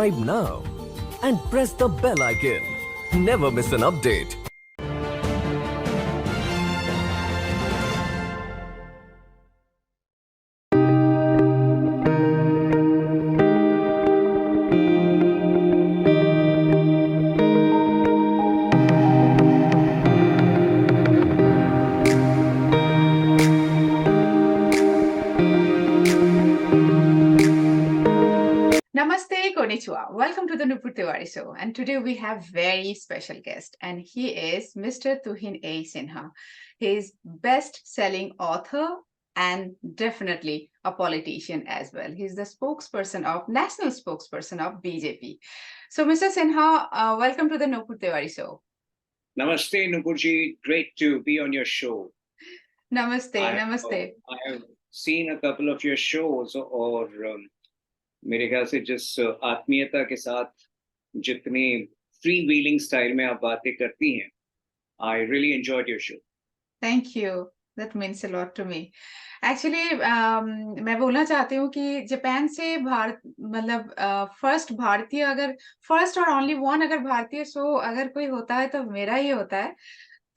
subscribe now and press the bell icon. Never miss an update. Namaste, konnichiwa. Welcome to the Nupur Tiwari Show. And today we have very special guest, and he is Mr. Tuhin A. Sinha. He is best-selling author and definitely a politician as well. He's the national spokesperson of BJP. So, Mr. Sinha, welcome to the Nupur Tiwari Show. Namaste, Nupurji. Great to be on your show. Namaste, namaste. I have seen a couple of your shows, और मेरे ख्याल से जिस आत्मीयता के साथ जितनी free wheeling style में आप बातें करती हैं, I really enjoyed your show. Thank you. That means a lot to me. Actually, मैं बोलना चाहती हूँ कि जापान से भारत मतलब फर्स्ट और ओनली वन अगर भारतीय शो अगर कोई होता है तो मेरा ही होता है।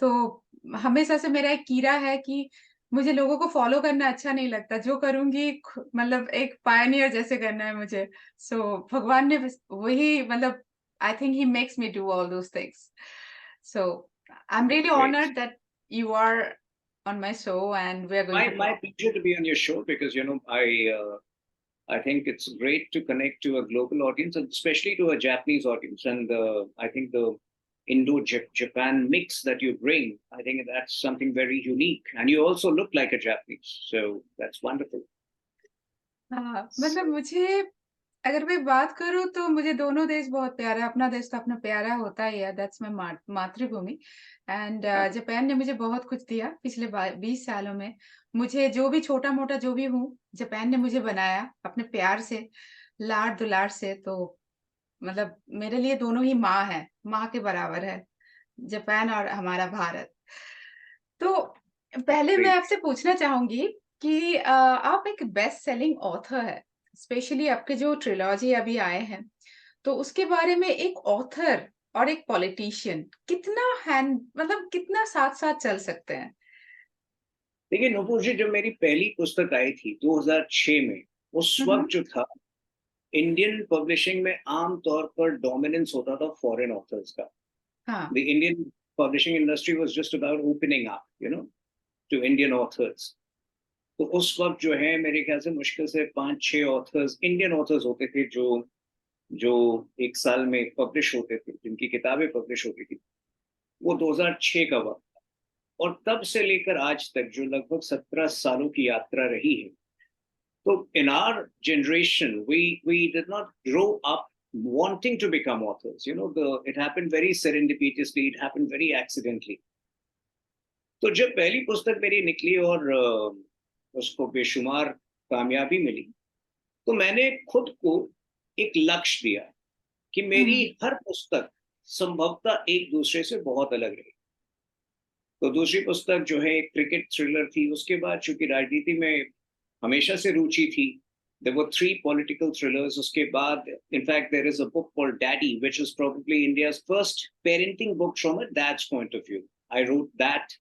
तो हमेशा से मेरा एक कीड़ा है कि मुझे लोगों को फॉलो करना अच्छा नहीं लगता, जो करूंगी मतलब एक पायनियर जैसे करना है मुझे। सो भगवान ने वही मतलब I think he makes me do all those things. So I am really honoured that you are on my show and we are going to My pleasure to be on your show because I think it's great to connect to a global audience and especially to a Japanese audience, and I think the Indo-Japan mix that you bring, I think that's something very unique, and you also look like a Japanese, so that's wonderful. मतलब मुझे अगर मैं बात करूं तो मुझे दोनों देश बहुत प्यारा है। अपना देश तो अपना प्यारा होता ही है, दैट्स माय मातृभूमि। एंड जापान ने मुझे बहुत कुछ दिया पिछले 20 सालों में। मुझे जो भी छोटा मोटा जो भी हूँ, जापान ने मुझे बनाया अपने प्यार से, लाड दुलार से। तो मतलब मेरे लिए दोनों ही माँ है, माँ के बराबर है जापान और हमारा भारत। तो पहले मैं आपसे पूछना चाहूंगी कि आप एक बेस्ट सेलिंग ऑथर है, स्पेशली आपके जो ट्रिलॉजी अभी आए हैं, तो उसके बारे में एक ऑथर और एक पॉलिटिशियन कितना साथ साथ चल सकते हैं? देखिए नुपुर जी, जब मेरी पहली पुस्तक आई थी 2006 में, उस वक्त जो था इंडियन पब्लिशिंग में आम तौर पर डोमिनेंस होता था फॉरेन ऑथर्स का। हाँ, The Indian publishing industry was just about opening up, to Indian authors. तो उस वक्त जो है मेरे ख्याल से मुश्किल से 5-6 ऑथर्स, इंडियन ऑथर्स होते थे जो एक साल में पब्लिश होते थे, जिनकी किताबें पब्लिश होती थी। वो 2006 का वक्त था, और तब से लेकर आज तक जो लगभग 17 सालों की यात्रा रही है, तो in our generation we did not grow up wanting to become authors. It happened very serendipitously, it happened very accidentally. तो जब पहली पुस्तक मेरी निकली और उसको बेशुमार कामयाबी मिली, तो मैंने खुद को एक लक्ष्य दिया कि मेरी हर पुस्तक संभवतः एक दूसरे से बहुत अलग रही। तो दूसरी पुस्तक जो है एक क्रिकेट थ्रिलर थी। उसके बाद चूंकि राजनीति में हमेशा से रुचि थी, there were 3 political thrillers. उसके बाद in fact there is a book called Daddy, which is probably India's first parenting book from a dad's point of view. I wrote that.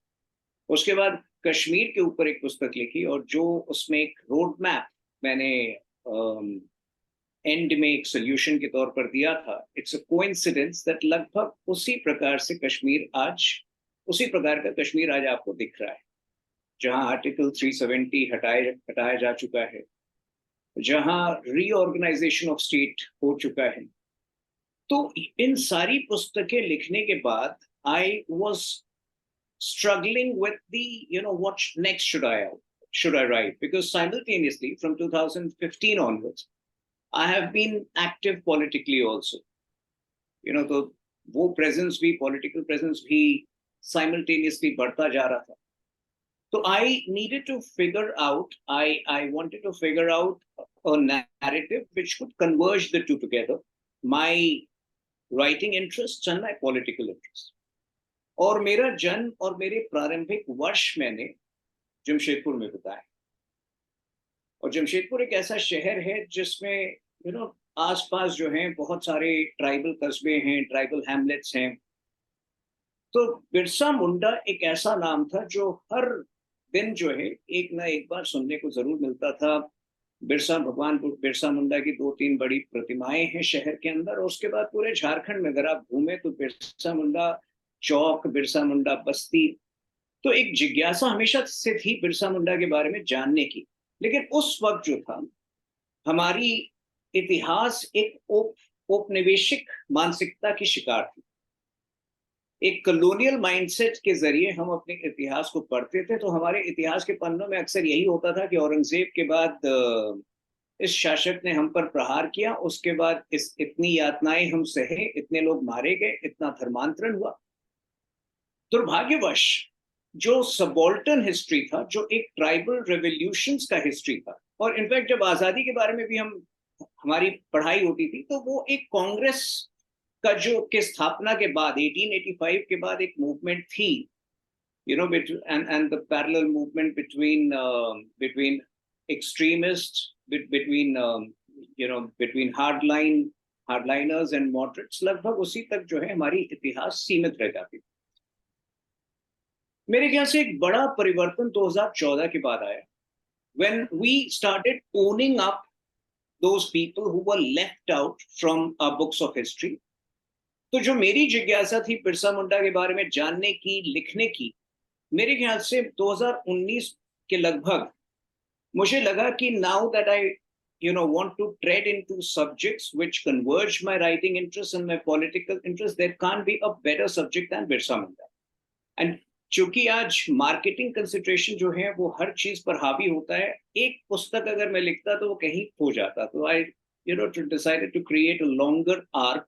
उसके बाद कश्मीर के ऊपर एक पुस्तक लिखी, और जो उसमें एक रोड मैप मैंने एंड में एक सोल्यूशन के तौर पर दिया था। इट्स अ कोइंसिडेंस दैट लगभग उसी प्रकार का कश्मीर आज आपको दिख रहा है, जहां आर्टिकल 370 हटाया जा चुका है, जहां रीऑर्गेनाइजेशन ऑफ स्टेट हो चुका है। तो इन सारी पुस्तकें लिखने के बाद I was struggling with what next should I write, because simultaneously from 2015 onwards I have been active politically also. तो वो political presence भी simultaneously बढ़ता जा रहा था। So I needed to figure out, I wanted to figure out a narrative which could converge the two together, my writing interests and my political interests. और मेरा जन्म और मेरे प्रारंभिक वर्ष मैंने जमशेदपुर में बिताए। और जमशेदपुर एक ऐसा शहर है जिसमें आसपास जो हैं बहुत सारे ट्राइबल कस्बे हैं, ट्राइबल हैमलेट्स हैं। तो बिरसा मुंडा एक ऐसा नाम था जो हर दिन जो है एक ना एक बार सुनने को जरूर मिलता था। भगवान बिरसा मुंडा की 2-3 बड़ी प्रतिमाएं हैं शहर के अंदर, और उसके बाद पूरे झारखंड में अगर आप घूमे तो बिरसा मुंडा चौक, बिरसा मुंडा बस्ती। तो एक जिज्ञासा हमेशा से थी बिरसा मुंडा के बारे में जानने की। लेकिन उस वक्त जो था, हमारी इतिहास एक औपनिवेशिक मानसिकता की शिकार थी। एक कॉलोनियल माइंडसेट के जरिए हम अपने इतिहास को पढ़ते थे। तो हमारे इतिहास के पन्नों में अक्सर यही होता था कि औरंगजेब के बाद इस शासक ने हम पर प्रहार किया, उसके बाद इस इतनी यातनाएं हम सहे, इतने लोग मारे गए, इतना धर्मांतरण हुआ। दुर्भाग्यवश जो सबॉल्टन हिस्ट्री था, जो एक ट्राइबल रेवोल्यूशंस का हिस्ट्री था, और इनफैक्ट जब आजादी के बारे में भी हमारी पढ़ाई होती थी तो वो एक कांग्रेस का जो के स्थापना के बाद 1885 के बाद एक मूवमेंट थी, you know, and the parallel movement between extremists, between between hardliners and moderates, लगभग उसी तक जो है हमारी इतिहास सीमित रह जाती थी। मेरे ख्याल से एक बड़ा परिवर्तन 2014 के बाद आया, when we started owning up those people who were left out from our books of history। तो जो मेरी जिज्ञासा थी बिरसा मुंडा के बारे में जानने की, लिखने की, मेरे ख्याल से 2019 के लगभग मुझे लगा कि now that I want to tread into subjects which converge my writing interests and my political interests, there can't be a better subject than Birsa Munda। And चूंकि आज मार्केटिंग कंसिडरेशन जो है वो हर चीज पर हावी होता है, एक पुस्तक अगर मैं लिखता तो वो कहीं खो जाता, तो आई decided to create a longer arc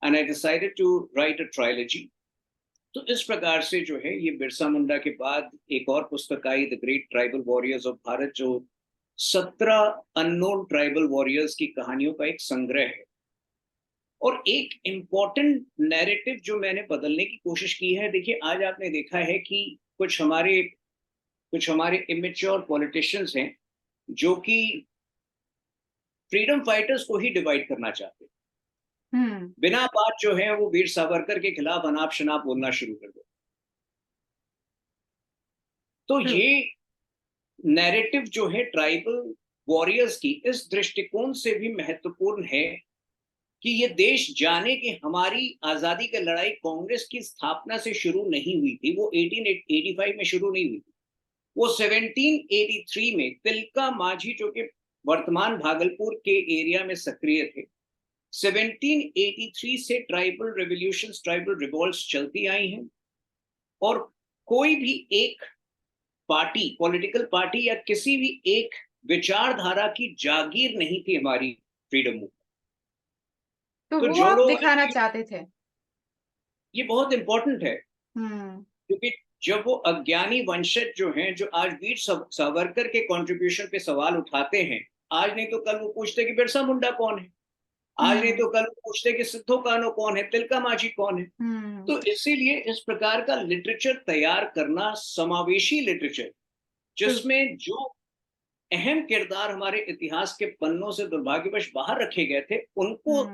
and I decided to write a trilogy। तो इस प्रकार से जो है ये बिरसा मुंडा के बाद एक और पुस्तक आई, the great tribal warriors of Bharat, जो 17 अननोन ट्राइबल वॉरियर्स की कहानियों का एक संग्रह है। और एक इम्पॉर्टेंट नैरेटिव जो मैंने बदलने की कोशिश की है, देखिए आज आपने देखा है कि कुछ हमारे इमेच्योर पॉलिटिशियंस हैं जो कि फ्रीडम फाइटर्स को ही डिवाइड करना चाहते हैं। बिना बात जो है वो वीर सावरकर के खिलाफ अनाप शनाप बोलना शुरू कर दो। तो ये नैरेटिव जो है ट्राइबल वॉरियर्स की, इस दृष्टिकोण से भी महत्वपूर्ण है कि ये देश जाने कि हमारी आजादी की लड़ाई कांग्रेस की स्थापना से शुरू नहीं हुई थी, वो 1885 में शुरू नहीं हुई थी, वो 1783 में तिलका माझी जो कि वर्तमान भागलपुर के एरिया में सक्रिय थे, 1783 से ट्राइबल रेवोल्यूशंस, ट्राइबल रिवॉल्ट्स चलती आई हैं। और कोई भी एक पार्टी, पॉलिटिकल पार्टी या किसी भी एक विचारधारा की जागीर नहीं थी हमारी फ्रीडम मूवमेंट। तो वो जो आप लोग दिखाना चाहते थे। ये बहुत इंपॉर्टेंट है, क्योंकि जब वो अज्ञानी वंशज जो हैं, जो आज वीर सावरकर के कंट्रीब्यूशन पे सवाल उठाते हैं, आज नहीं तो कल वो पूछते कि बिरसा मुंडा कौन है, आज नहीं तो कल पूछते कि सिद्धू कान्हू कौन है, तिलका माझी कौन है। तो इसीलिए इस प्रकार का लिटरेचर तैयार करना, समावेशी लिटरेचर, जिसमें जो अहम किरदार हमारे इतिहास के पन्नों से दुर्भाग्यवश बाहर रखे गए थे, उनको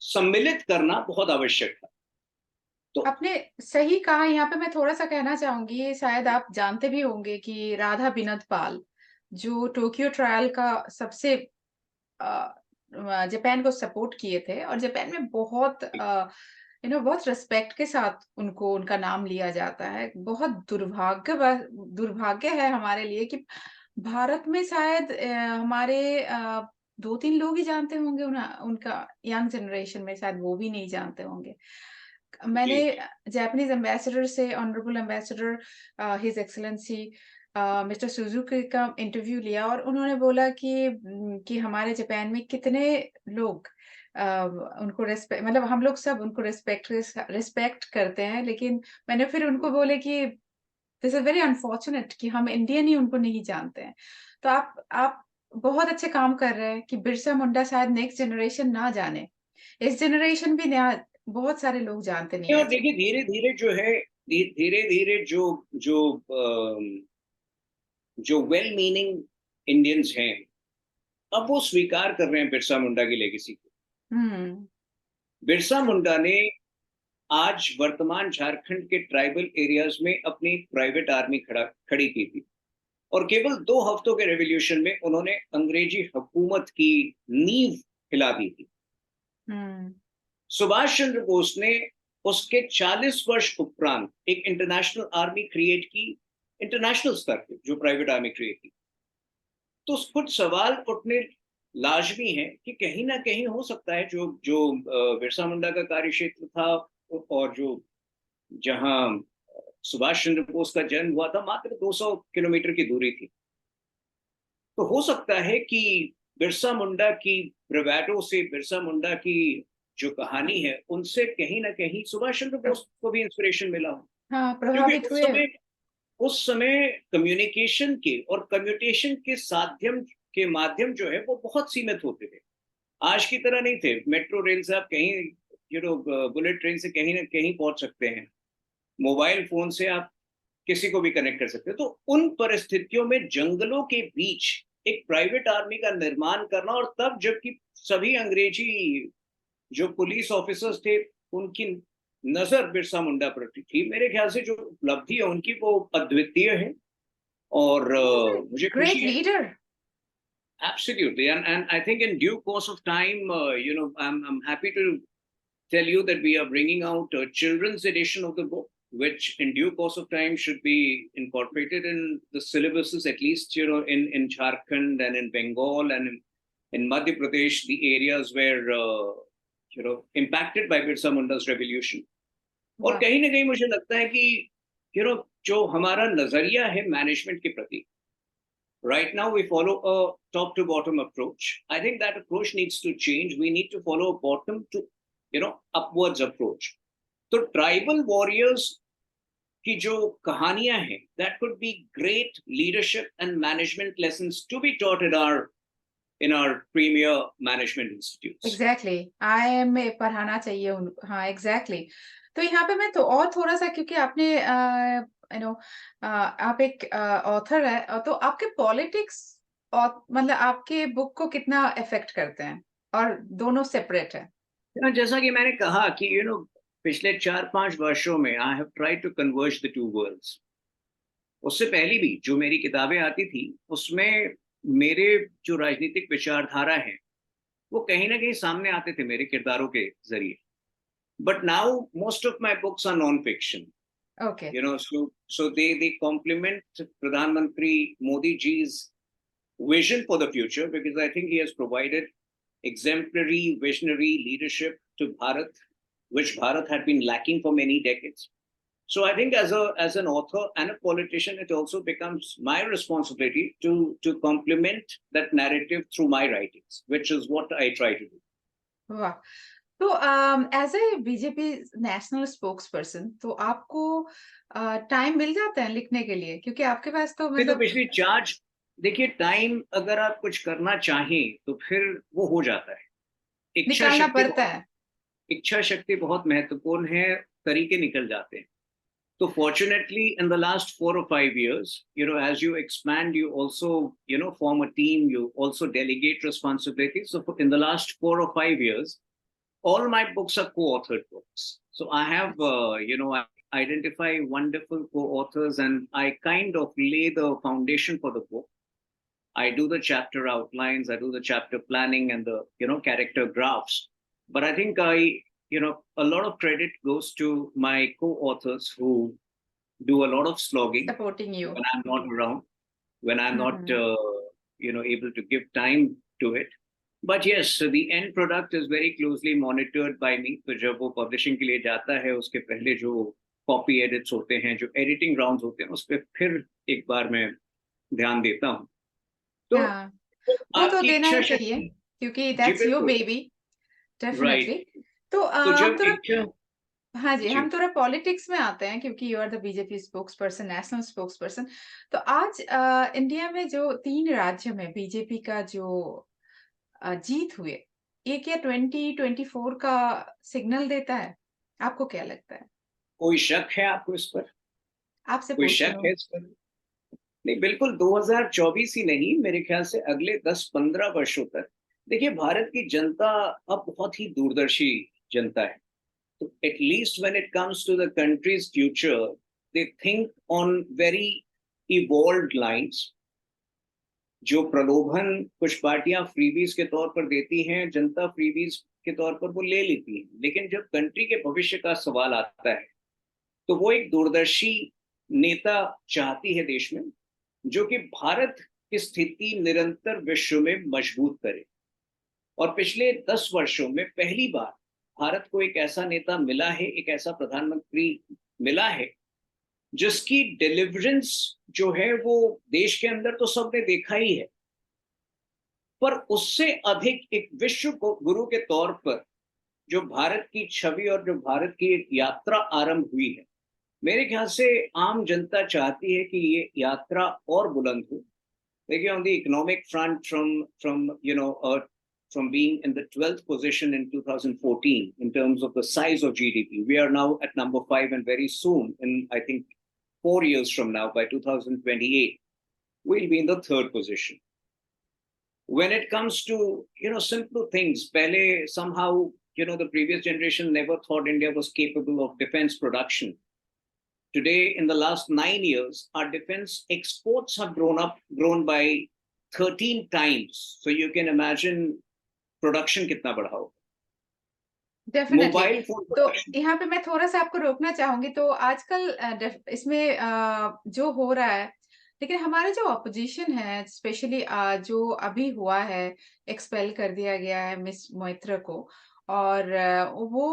सम्मिलित करना बहुत आवश्यक था। तो आपने सही कहा। यहाँ पे मैं थोड़ा सा कहना चाहूंगी, शायद आप जानते भी होंगे कि राधा बिनोद पाल जो टोक्यो ट्रायल का सबसे जापान को सपोर्ट किए थे, और जापान में बहुत बहुत रिस्पेक्ट के साथ उनको, उनका नाम लिया जाता है। बहुत दुर्भाग्य है हमारे लिए कि भारत में शायद हमारे 2-3 लोग ही जानते होंगे उनका, यंग जनरेशन में शायद वो भी नहीं जानते होंगे। मैंने जापानीज एम्बेसडर से, honourable ambassador his excellency mister Suzuki का इंटरव्यू लिया, और उन्होंने बोला कि हमारे जापान में कितने लोग उनको रेस्पेक्ट, मतलब हम लोग सब उनको रिस्पेक्ट करते हैं, लेकिन मैंने फिर उनको बोले कि दिस इज वेरी अनफॉर्चुनेट कि हम इंडियन ही उनको नहीं जानते हैं। तो आप बहुत अच्छे काम कर रहे हैं कि बिरसा मुंडा शायद नेक्स्ट जनरेशन ना जाने, इस जनरेशन भी नया, बहुत सारे लोग जानते नहीं। और देखिए धीरे धीरे जो है, धीरे धीरे जो वेल मीनिंग इंडियंस हैं, अब वो स्वीकार कर रहे हैं बिरसा मुंडा की लेगेसी को। हम्म। बिरसा मुंडा ने आज वर्तमान झारखंड के ट्राइबल एरियाज में अपनी प्राइवेट आर्मी खड़ी की थी, और केवल 2 हफ्तों के रेवोल्यूशन में उन्होंने अंग्रेजी हुकूमत की नींव हिला दी थी। हम्म। सुभाष चंद्र बोस ने उसके 40 वर्ष उपरांत एक इंटरनेशनल आर्मी क्रिएट की, इंटरनेशनल स्तर पे जो प्राइवेट आर्मी क्रिएट की। तो कुछ सवाल उठने लाजमी है कि कहीं ना कहीं हो सकता है जो जो बिरसा मुंडा का कार्यक्षेत्र था, और जो जहां सुभाष चंद्र बोस का जन्म हुआ था, मात्र 200 किलोमीटर की दूरी थी। तो हो सकता है कि बिरसा मुंडा की ब्रवेडो से, बिरसा मुंडा की जो कहानी है, उनसे कहीं ना कहीं सुभाष चंद्र बोस को भी इंस्पिरेशन मिला हो। हाँ, क्योंकि प्रभावित हुए। उस समय कम्युनिकेशन के और कम्यूटेशन के साध्यम के माध्यम जो है वो बहुत सीमित होते थे। आज की तरह नहीं थे। मेट्रो रेल से आप कहीं, बुलेट ट्रेन से कहीं ना कहीं पहुंच सकते हैं। मोबाइल फोन से आप किसी को भी कनेक्ट कर सकते हैं। तो उन परिस्थितियों में जंगलों के बीच एक प्राइवेट आर्मी का निर्माण करना, और तब जबकि सभी अंग्रेजी जो पुलिस ऑफिसर्स थे, उनकी नजर बिरसा मुंडा पर थी। मेरे ख्याल से जो उपलब्धि है उनकी वो अद्वितीय है, और मुझे खुशी ग्रेट है। Leader. Absolutely, and I think in due course of time, I'm happy to tell you that we are bringing out a children's edition of the book, which in due course of time should be incorporated in the syllabuses, at least, in Jharkhand and in Bengal and in Madhya Pradesh, the areas where, impacted by Birsa Munda's revolution. और वाह। कहीं ना कहीं मुझे लगता है कि, जो हमारा नजरिया है मैनेजमेंट के प्रति, right now we follow a top to bottom approach. I think that approach needs to change. We need to follow a bottom to, upwards approach. So tribal warriors की जो कहानियां हैं, that could be great leadership and management lessons to be taught in our premier management institutes. Exactly, आई में पढ़ाना चाहिए उन। हाँ, एग्जैक्टली। तो यहाँ पे मैं तो और थोड़ा सा, क्योंकि आपने आप एक ऑथर है, तो आपके पॉलिटिक्स और मतलब आपके बुक को कितना इफेक्ट करते हैं, और दोनों सेपरेट है? जैसा कि मैंने कहा कि पिछले 4-5 वर्षों में I have tried to converge the two worlds. उससे पहले भी जो मेरी किताबें आती थी, उसमें मेरे जो राजनीतिक विचारधारा है वो कहीं ना कहीं सामने आते थे मेरे किरदारों के जरिए। But now most of my books are non fiction, okay. so they complement Pradhan Modi ji's vision for the future, because I think he has provided exemplary visionary leadership to Bharat, which Bharat had been lacking for many decades. So I think as an author and a politician, it also becomes my responsibility to complement that narrative through my writings, which is what I try to do. वाह। तो as a BJP national spokes person, तो आपको time मिल जाता है लिखने के लिए? क्योंकि आपके पास तो नहीं तो मतलब पिछली चार्ज, देखिए, टाइम अगर आप कुछ करना चाहें तो फिर वो हो जाता है। इच्छा निकालना शक्ति पड़ता है। इच्छा शक्ति बहुत महत्वपूर्ण है, तरीके निकल जाते हैं। So fortunately, in the last 4 or 5 years, as you expand, you also, form a team, you also delegate responsibilities. So in the last 4 or 5 years, all my books are co-authored books. So I have, I identify wonderful co-authors, and I kind of lay the foundation for the book. I do the chapter outlines, I do the chapter planning and the, character graphs. But I think a lot of credit goes to my co-authors who do a lot of slogging supporting you. when I'm not around, when I'm not, hmm. able to give time to it. But yes, so the end product is very closely monitored by me. तो जब वो publishing के लिए जाता है, उसके पहले जो copy edits होते हैं, जो editing rounds होते हैं, उस पर फिर एक बार मैं ध्यान देता हूँ। तो हाँ, वो तो आपकी देना इच्छा ही चाहिए, शक्ति, क्योंकि जी दैट्स योर बिल्कुल, बेबी, डेफिनेटली। राइट। तो तो हम जब थोड़ा, इच्छा, हाँ जी, जी, हम थोड़ा पॉलिटिक्स में आते हैं, क्योंकि you are the BJP spokesperson, national spokes person. तो आज इंडिया में जो 3 राज्य में बीजेपी का जो जीत हुए, ये क्या 2024 का सिग्नल देता है? आपको क्या लगता है? कोई शक है आपको इस पर? आपसे कोई पूछ रही शक हूँ। है इस पर? नहीं, बिल्कुल 2024 ही नहीं, मेरे ख्याल से अगले 10-15 वर्षों तक। देखिए, भारत की जनता अब बहुत ही दूरदर्शी जनता है। तो at least when it comes to the country's future, they think on very evolved lines. जो प्रलोभन कुछ पार्टियां फ्रीबीज के तौर पर देती हैं, जनता फ्रीबीज के तौर पर वो ले लेती है, लेकिन जब कंट्री के भविष्य का सवाल आता है तो वो एक दूरदर्शी नेता चाहती है देश में, जो कि भारत की स्थिति निरंतर विश्व में मजबूत करे। और पिछले 10 वर्षों में पहली बार भारत को एक ऐसा नेता मिला है, एक ऐसा प्रधानमंत्री मिला है जिसकी डिलीवरेंस जो है वो देश के अंदर तो सबने देखा ही है, पर उससे अधिक एक विश्व गुरु के तौर पर जो भारत की छवि और जो भारत की एक यात्रा आरंभ हुई है, मेरे ख्याल से आम जनता चाहती है कि ये यात्रा और बुलंद हो। देखिए, on the economic front, from being in the 12th position in 2014 in terms of the size of GDP, we are now at number 5, and very soon, in I think 4 years from now, by 2028, we'll be in the 3rd position. When it comes to simple things, pehle somehow the previous generation never thought India was capable of defense production. Today, in the last 9 years, our defense exports have grown by 13 times. So you can imagine production कितना बढ़ा होगा। Definitely. Mobile phone तो यहाँ पे मैं थोड़ा सा आपको रोकना चाहूंगी। तो आजकल इसमें जो हो रहा है, लेकिन हमारे जो ऑपोजिशन है, स्पेशली जो अभी हुआ है, एक्सपेल कर दिया गया है मिस मोइत्रा को, और वो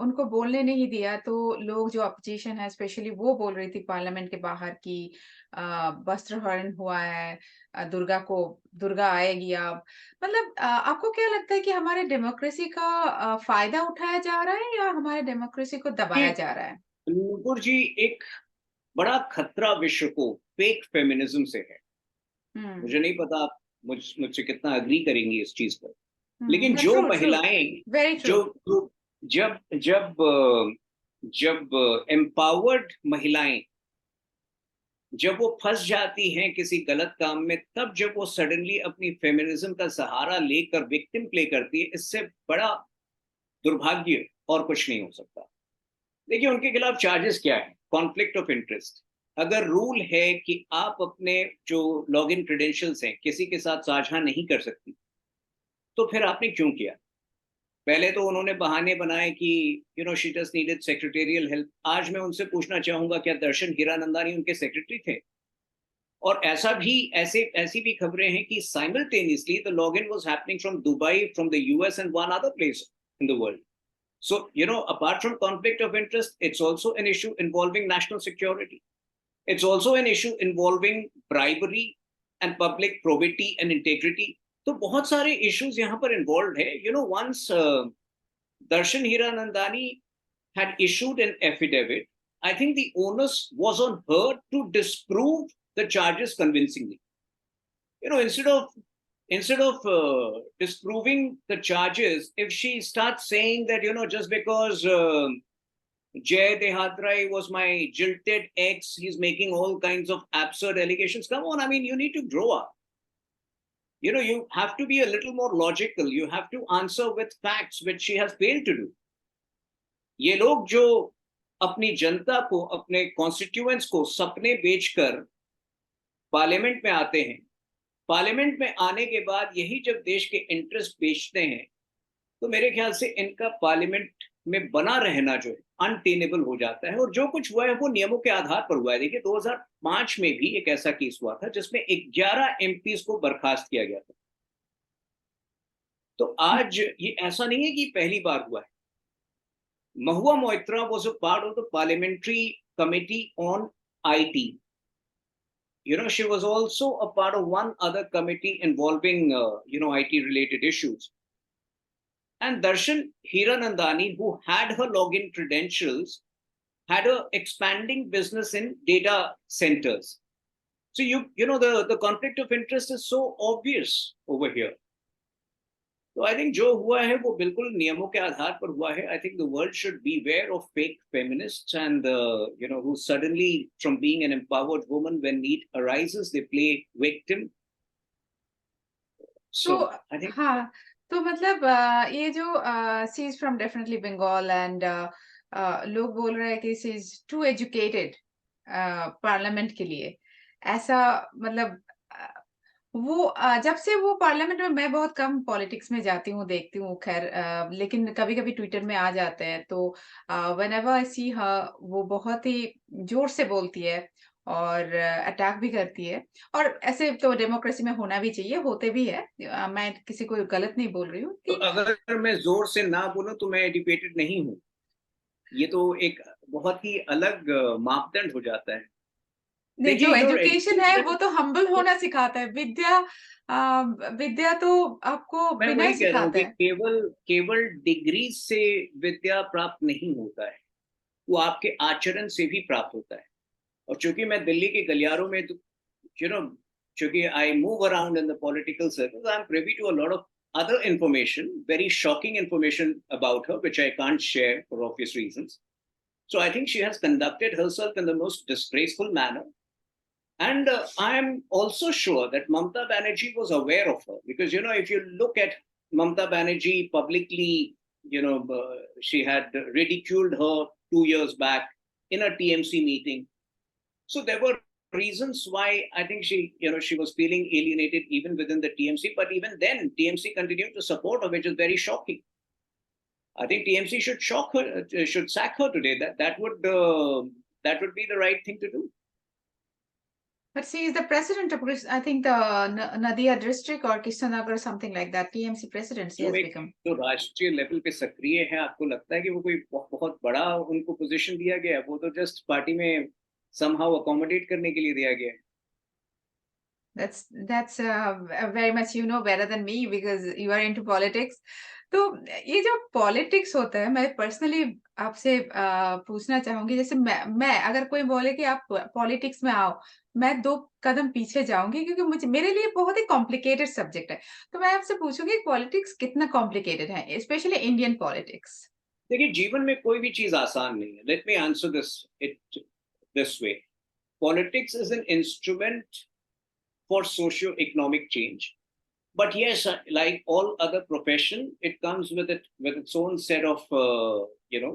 उनको बोलने नहीं दिया, तो लोग जो ऑपोजिशन है स्पेशली वो बोल रही थी पार्लियामेंट के बाहर की वस्त्र हरण हुआ है, दुर्गा आएगी अब। मतलब आपको क्या लगता है कि हमारे डेमोक्रेसी का फायदा उठाया जा रहा है या हमारे डेमोक्रेसी को दबाया जा रहा है? नूपुर जी, एक बड़ा खतरा विश्व को फेक फेमिनिज्म से है। मुझे नहीं पता आप मुझसे कितना अग्री करेंगी इस चीज पर, लेकिन जो महिलाएं जब एम्पावर्ड महिलाएं जब वो फंस जाती हैं किसी गलत काम में, तब जब वो सडनली अपनी फेमिनिज्म का सहारा लेकर विक्टिम प्ले करती है, इससे बड़ा दुर्भाग्य और कुछ नहीं हो सकता। देखिए, उनके खिलाफ चार्जेस क्या है? Conflict of interest. अगर रूल है कि आप अपने जो लॉग इन क्रेडेंशियल्स हैं किसी के साथ साझा नहीं कर सकती, तो फिर आपने क्यों किया? पहले तो उन्होंने बहाने बनाए कि she just needed secretarial help. आज मैं उनसे पूछना चाहूंगा, क्या दर्शन हीरानंदानी उनके सेक्रेटरी थे? और ऐसी भी खबरें हैं कि simultaneously the login was happening from Dubai, from the US and one other place in the world. So, apart from conflict of interest, it's also an issue involving national security. It's also an issue involving bribery and public probity and integrity. तो बहुत सारे issues यहाँ पर involved है। Once Darshan Hiranandani had issued an affidavit, I think the onus was on her to disprove the charges convincingly. Instead of disproving the charges, if she starts saying that, just because Jay Dehadrai was my jilted ex, he's making all kinds of absurd allegations. Come on, I mean, you need to grow up. You have to be a little more logical. You have to answer with facts, which she has failed to do. ये लोग जो अपनी जनता को, अपने constituents को सपने बेचकर parliament में आते हैं, पार्लियामेंट में आने के बाद यही जब देश के इंटरेस्ट बेचते हैं, तो मेरे ख्याल से इनका पार्लियामेंट में बना रहना जो है अनटेनेबल हो जाता है। और जो कुछ हुआ है वो नियमों के आधार पर हुआ है। देखिए, 2005 में भी एक ऐसा केस हुआ था जिसमें 11 एमपीज को बर्खास्त किया गया था। तो आज ये ऐसा नहीं है कि पहली बार हुआ है। Mahua Moitra was a part of the parliamentary committee on IT. She was also a part of one other committee involving, IT-related issues. And Darshan Hiranandani, who had her login credentials, had a expanding business in data centers. So the conflict of interest is so obvious over here. तो I think जो हुआ है वो बिल्कुल नियमों के आधार पर हुआ है. I think the world should be aware of fake feminists and you know who suddenly from being an empowered woman when need arises they play victim. तो सो आई थिंक हाँ, तो मतलब ये जो she is from definitely Bengal and लोग बोल रहे हैं कि she is too educated parliament के लिए, ऐसा मतलब वो जब से वो पार्लियामेंट में, मैं बहुत कम पॉलिटिक्स में जाती हूँ, देखती हूँ, खैर लेकिन कभी-कभी ट्विटर में आ जाते हैं, तो व्हेनेवर आई सी हर, वो बहुत ही जोर से बोलती है और अटैक भी करती है। और ऐसे तो डेमोक्रेसी में होना भी चाहिए, होते भी है। मैं किसी को गलत नहीं बोल रही हूँ तो कि अगर मैं जोर से ना बोलूं तो मैं एजुकेटेड नहीं हूं. ये तो एक बहुत ही अलग मापदंड हो जाता है. नहीं, जो देखिए योर एजुकेशन है वो एजुकेशन, तो हम्बल होना सिखाता है। विद्या तो आपको मैं विनय वही कह रहा हूँ सिखाता कि है। केवल केवल डिग्री से विद्या प्राप्त नहीं होता है, वो आपके आचरण से भी प्राप्त होता है. और चूंकि मैं दिल्ली के गलियारों में, यू नो, चूंकि I move around in the political circles, I am privy to a lot of other information, very shocking information about her, which I can't share for obvious reasons. So I think she has conducted herself in the most disgraceful manner. And I am also sure that Mamta Banerjee was aware of her, because, you know, if you look at Mamta Banerjee publicly, you know, she had ridiculed her 2 years back in a TMC meeting. So there were reasons why I think she, you know, she was feeling alienated even within the TMC. But even then, TMC continued to support her, which is very shocking. I think TMC should shock her, should sack her today. That would be the right thing to do. But she is the president of, I think, the Nadia district or Kishannagar, something like that. TMC president she जो has एक become. जो राष्ट्रीय level पे सक्रिय है, आपको लगता है कि वो कोई बहुत बड़ा उनको पोजीशन दिया गया है? वो तो जस्ट पार्टी में समहाउ अकोमोडेट करने के लिए दिया गया है. That's very much you know better than me because you are into politics. तो ये जो पॉलिटिक्स होता है, मैं पर्सनली आपसे पूछना चाहूंगी, जैसे मैं अगर कोई बोले कि आप पॉलिटिक्स में आओ, मैं 2 कदम पीछे जाऊंगी क्योंकि मुझे, मेरे लिए बहुत ही कॉम्प्लिकेटेड सब्जेक्ट है। तो मैं आपसे पूछूंगी पॉलिटिक्स कितना कॉम्प्लिकेटेड है, स्पेशली इंडियन पॉलिटिक्स? देखिए, जीवन में कोई भी चीज आसान नहीं है. Let me answer it this way. Politics is an instrument for socio economic change. But yes, like all other profession, it comes with its own set of you know,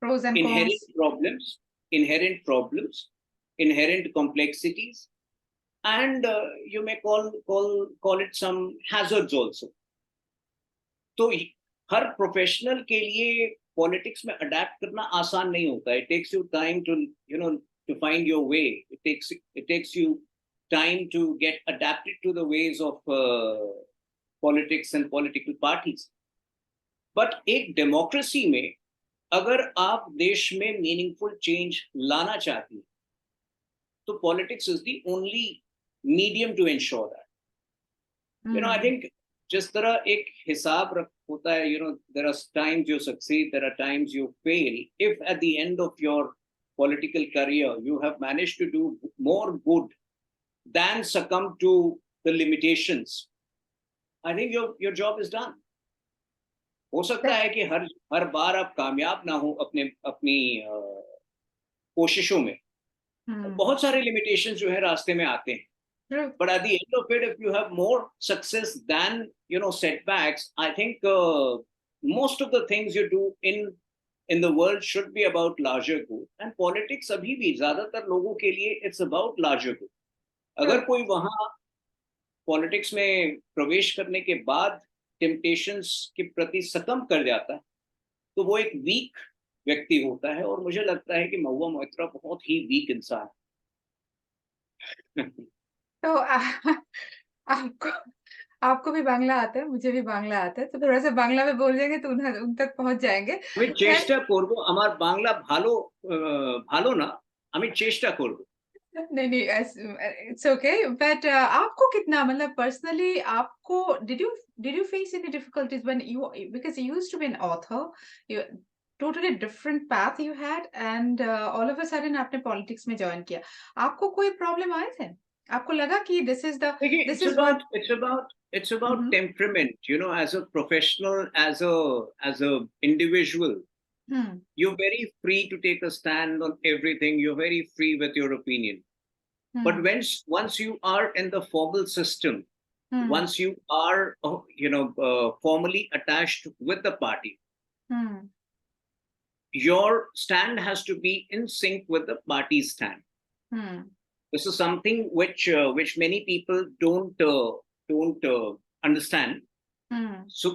Pros and inherent cons. problems, inherent problems, inherent complexities, and you may call it some hazards also. तो हर professional के लिए politics में adapt करना आसान नहीं होता. It takes you time to, you know, to find your way. It takes you time to get adapted to the ways of politics and political parties. But एक democracy में अगर आप देश में मीनिंगफुल चेंज लाना चाहती हैं, तो politics is the only medium to ensure that. You know, I think जिस तरह एक हिसाब होता है, you know, there are times you succeed, there are times you fail. If at the end of your political career you have managed to do more good than succumb to the limitations, I think your job is done. हो सकता है कि हर बार आप कामयाब ना हो अपनी कोशिशों में. बहुत सारे लिमिटेशंस जो है रास्ते में आते हैं. True. But at the end of it, if you have more success than, you know, setbacks, I think most of the things you do in the world should be about larger good. And politics अभी भी ज्यादातर लोगों के लिए it's about larger good. अगर कोई वहां politics में प्रवेश करने के बाद टेम्पटेशंस के प्रति सकम कर जाता है, तो वो एक वीक व्यक्ति होता है. और मुझे लगता है कि महुआ मोइत्रा बहुत ही वीक इंसान है. तो आपको आपको भी बांग्ला आता है, मुझे भी बांग्ला आता है, तो थोड़ा सा बांग्ला में बोल जाएंगे तो उन तक पहुंच जाएंगे। আমি চেষ্টা করব, আমার বাংলা ভালো ভালো না, আমি চেষ্টা করব. नहीं नहीं, इट्स ओके। बट आपको कितना, मतलब पर्सनली आपको, did you face any difficulties when you, because you used to be an author, you totally different path you had, and all of a sudden आपने पॉलिटिक्स में ज्वाइन किया, आपको कोई problem आए थे आपको लगा कि दिस इज देखिए, this is what? it's about temperament, you know, as a professional, as a individual, hmm you're very free to take a stand on everything. You're very free with your opinion. But hmm once you are in the formal system, hmm once you are formally attached with the party, hmm your stand has to be in sync with the party's stand. Hmm This is something which many people don't understand. Hmm So,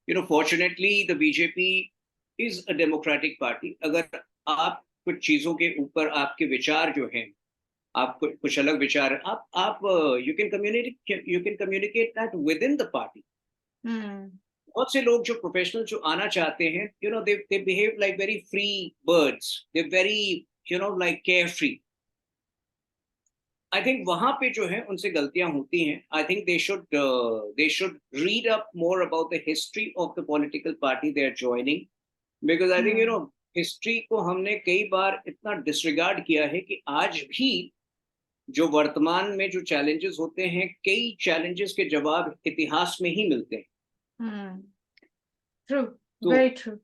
you know, fortunately, the BJP is a democratic party. अगर आप कुछ चीजों के ऊपर आपके विचार जो हैं, आप कुछ अलग विचार हैं, आप you can communicate that within the party. हम्म बहुत से लोग जो प्रोफेशनल जो आना चाहते हैं, you know, they behave like very free birds. They're very, you know, like carefree. I think वहां पे जो है उनसे गलतियां होती हैं. I think they should read up more about the history of the political party they are joining, because I think, you know, hmm history को हमने कई बार इतना डिसरिगार्ड किया है कि आज भी जो वर्तमान में जो चैलेंजेस होते हैं, कई चैलेंजेस के जवाब इतिहास में ही मिलते हैं. हम्म ट्रू, तो वेरी ट्रू.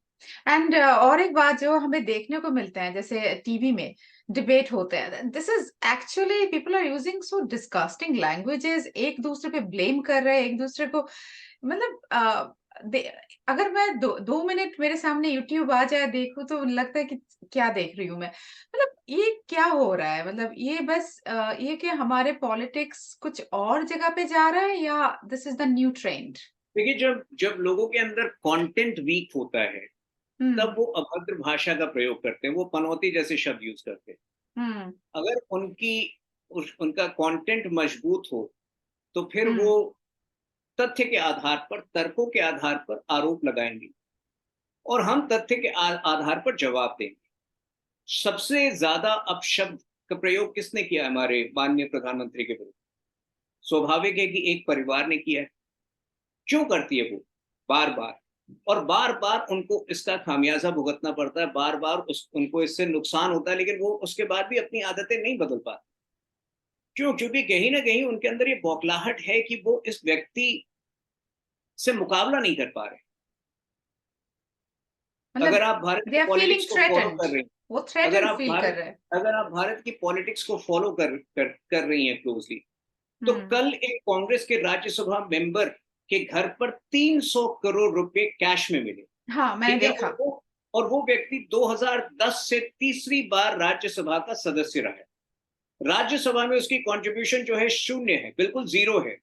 एंड और एक बात जो हमें देखने को मिलते हैं, जैसे टीवी में डिबेट होते हैं, this is actually people are using so disgusting languages, एक दूसरे पे ब्लेम कर रहे हैं एक दूसरे को. मतलब अगर मैं 2 मिनट मेरे सामने यूट्यूब आ जाए देखूं तो लगता है कि क्या देख रही हूँ मैं. मतलब ये क्या हो रहा है? मतलब ये बस ये कि हमारे पॉलिटिक्स कुछ और जगह पे जा रहा है, या this is the new trend? देखिए, जब जब लोगों के अंदर कंटेंट वीक होता है, तब हम्म वो अभद्र भाषा का प्रयोग करते हैं, वो पनौती जैसे शब्द यूज करते हैं. हम्म अगर उनका कंटेंट मजबूत हो, तो फिर वो हम्म तथ्य के आधार पर, तर्कों के आधार पर आरोप लगाएंगे और हम तथ्य के आधार पर जवाब देंगे. सबसे ज्यादा अपशब्द का प्रयोग किसने किया हमारे माननीय प्रधानमंत्री के विरुद्ध? स्वाभाविक है कि एक परिवार ने किया है. क्यों करती है वो? बार बार, और बार बार उनको इसका खामियाजा भुगतना पड़ता है, बार बार उनको इससे नुकसान होता है, लेकिन वो उसके बाद भी अपनी आदतें नहीं बदल पाते. क्यों? क्योंकि कहीं ना कहीं उनके अंदर ये बौखलाहट है कि वो इस व्यक्ति से मुकाबला नहीं कर पा रहे. अगर मतलब आप भारत दे की आर फीलिंग पॉलिटिक्स को फॉलो थ्रेटन्ड. कर रहे हैं, वो अगर थ्रेटन्ड आप फील कर भारत रहे हैं. अगर आप भारत की पॉलिटिक्स को फॉलो कर रही हैं क्लोजली, तो हम्म कल एक कांग्रेस के राज्यसभा मेंबर के घर पर 300 करोड़ रुपए कैश में मिले. हाँ, मैंने ठीक है, देखा. और वो व्यक्ति 2010 से तीसरी बार राज्यसभा का सदस्य रहा है. राज्यसभा में उसकी कंट्रीब्यूशन जो है शून्य है, बिल्कुल जीरो है.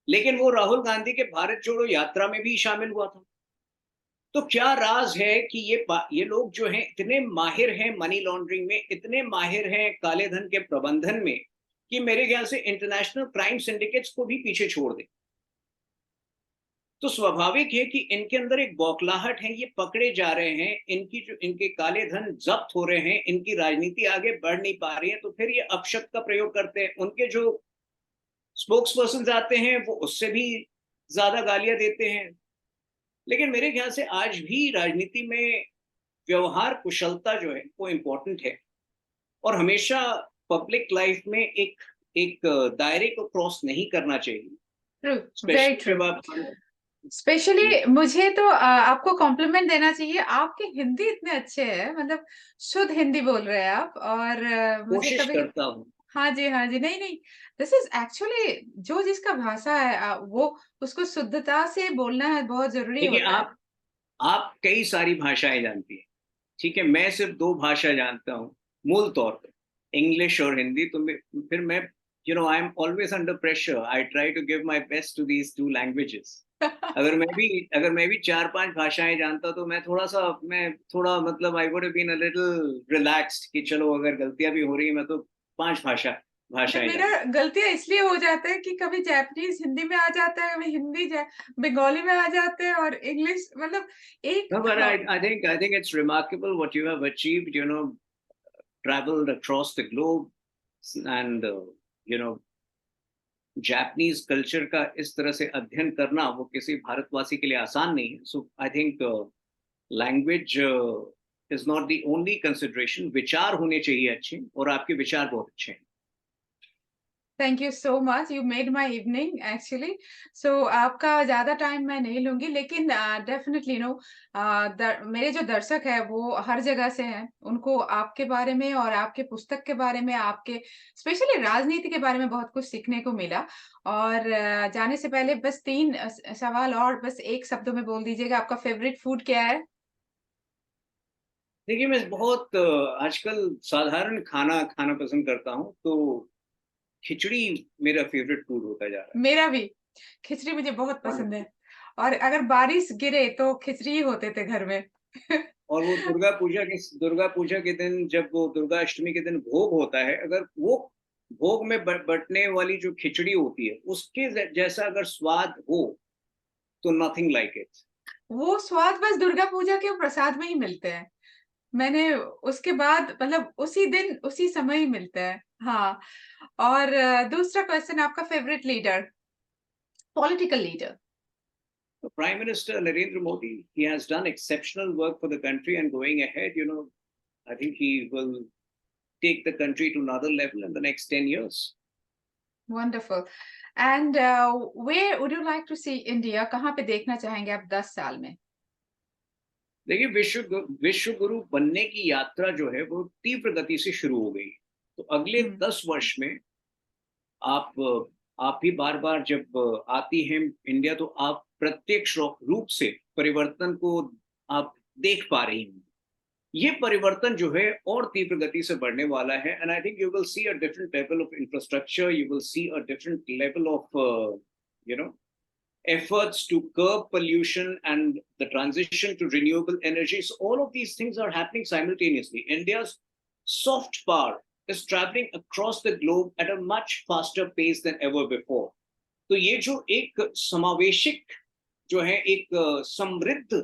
लेकिन वो राहुल गांधी के भारत जोड़ो यात्रा में भी शामिल हुआ था. तो क्या राज है कि ये लोग जो हैं इतने माहिर हैं मनी लॉन्ड्रिंग में, इतने माहिर हैं काले धन के प्रबंधन में, कि मेरे ख्याल से इंटरनेशनल क्राइम सिंडिकेट्स को भी पीछे छोड़ दे. तो स्वाभाविक है कि इनके अंदर एक बौखलाहट है, ये पकड़े जा रहे हैं, इनके काले धन जब्त हो रहे हैं, इनकी राजनीति आगे बढ़ नहीं पा रही है, तो फिर ये अपशब्द का प्रयोग करते हैं. उनके जो स्पोक्स पर्सन आते हैं वो उससे भी ज्यादा गालियां देते हैं. लेकिन मेरे ख्याल से आज भी राजनीति में व्यवहार कुशलता जो है वो इम्पोर्टेंट है, और हमेशा पब्लिक लाइफ में एक एक दायरे को क्रॉस नहीं करना चाहिए. True, very specially true. जब आप स्पेशली मुझे तो आपको कॉम्प्लीमेंट देना चाहिए. आपके हिंदी इतने अच्छे हैं, मतलब शुद्ध हिंदी बोल रहे हैं आप. और मुझे कोशिश कभी, करता हूँ. हाँ जी हाँ जी, नहीं नहीं, दिस इज एक्चुअली जो जिसका भाषा है वो उसको शुद्धता से बोलना है, बहुत जरूरी देखिए, होता है. आप कई सारी भाषाएं जानती हैं, ठीक है, मैं सिर्फ दो भाषा जानता हूँ मूल तौर पे, इंग्लिश और हिंदी. तो फिर मैं, you know, I am always under pressure. I try to give my best to these two languages. अगर मैं भी चार पांच भाषाएं जानता तो मैं थोड़ा मतलब I would have been a little relaxed कि चलो अगर गलतियां भी हो रही है, मैं तो पांच तो भाषाएं मेरा जानता. गलतियां इसलिए हो जाता है कि कभी जापानीज हिंदी में आ जाता है, कभी हिंदी बंगाली में आ जाते हैं, और इंग्लिश, मतलब एक No, but I think it's remarkable what you have achieved. You know, traveled across the globe, and you know, Japanese culture का इस तरह से अध्ययन करना वो किसी भारतवासी के लिए आसान नहीं है. So I think language is not the only consideration. विचार होने चाहिए अच्छे, और आपके विचार बहुत अच्छे हैं. Thank you so much, you made my evening actually. So आपका ज़्यादा टाइम मैं नहीं लूँगी, लेकिन डेफिनिटली मेरे जो दर्शक हैं वो हर जगह से हैं। उनको आपके बारे में और आपके पुस्तक के बारे में, आपके स्पेशली राजनीति के बारे में बहुत कुछ सीखने को मिला। और जाने से पहले बस 3 सवाल और बस 1 शब्दों में बोल दीजिएगा, आपका फ़ेवरेट फूड क्या है? देखिए, मैं बहुत आजकल साधारण खाना खाना पसंद करता हूँ, तो खिचड़ी मेरा फ़ेवरेट फूड होता जा रहा है। मेरा भी, खिचड़ी मुझे बहुत पसंद और है। और अगर बारिश गिरे तो खिचड़ी ही होते थे घर में। और वो दुर्गा पूजा के दिन, जब वो दुर्गा अष्टमी के दिन भोग होता है, अगर वो भोग में बँटने वाली जो खिचड़ी होती है, उसके जैसा अगर स्वाद हो, तो नथिंग लाइक इट। वो स्वाद बस दुर्गा पूजा के प्रसाद में ही मिलते हैं। मैंने उसके बाद मतलब उसी दिन, उसी समय ही मिलते हैं। हाँ, और दूसरा क्वेश्चन, आपका favourite leader, political leader? Prime Minister Narendra Modi, he has done exceptional work for the country, and going ahead, I think he will take the country to another level in the next 10 years. Wonderful. And where would you like to see India? कहाँ पे देखना चाहेंगे आप 10 साल में? देखिए, विश्व गुरु बनने की यात्रा जो है वो तीव्र गति से शुरू हो गई। तो अगले हुँ। 10 वर्ष में आप आप भी बार-बार जब आती हैं इंडिया, तो आप प्रत्यक्ष रूप से परिवर्तन को आप देख पा रही हैं। ये परिवर्तन जो है और तीव्र गति से बढ़ने वाला है, and I think you will see a different level of infrastructure, you will see a different level of you know efforts to curb pollution and the transition to renewable energies. All of these things are happening simultaneously. India's soft power is traveling across the globe at a much faster pace than ever before. तो ये जो एक समावेशिक जो है, एक समृद्ध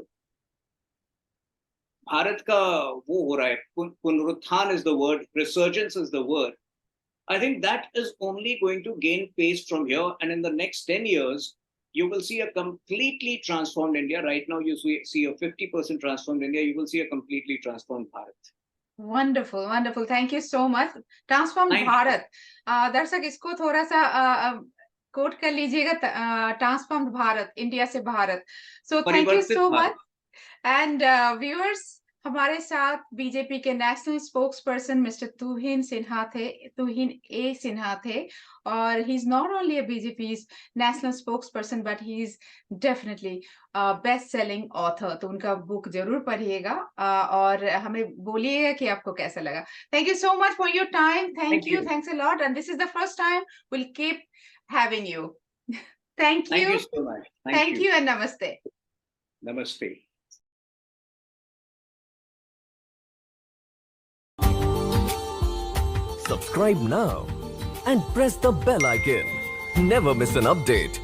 भारत का वो हो रहा है, पुनरुत्थान is the word, resurgence is the word. I think that is only going to gain pace from here, and in the next 10 years, you will see a completely transformed India. Right now, you see a 50% transformed India. You will see a completely transformed Bharat. Wonderful, wonderful, thank you so much. Transform Thank you. Bharat, दर्शक इसको थोड़ा-सा coat कर लीजिएगा, transformed Bharat, India से भारत। सो thank you परिवर्तित so Bharat. Much. And viewers, हमारे साथ BJP के national spokesperson mister Tuhin A Sinha थे। और he is not only a BJP's national spokesperson, but he is definitely best selling author. तो उनका बुक जरूर पढ़िएगा, और हमें बोलिएगा कि आपको कैसा लगा। Thank you so much for your time. Thank you. Thanks a lot, and this is the first time will keep having you. Thank Thank you, you so much. Thank thank you. You and नमस्ते। Namaste. Subscribe now and press the bell icon. Never miss an update.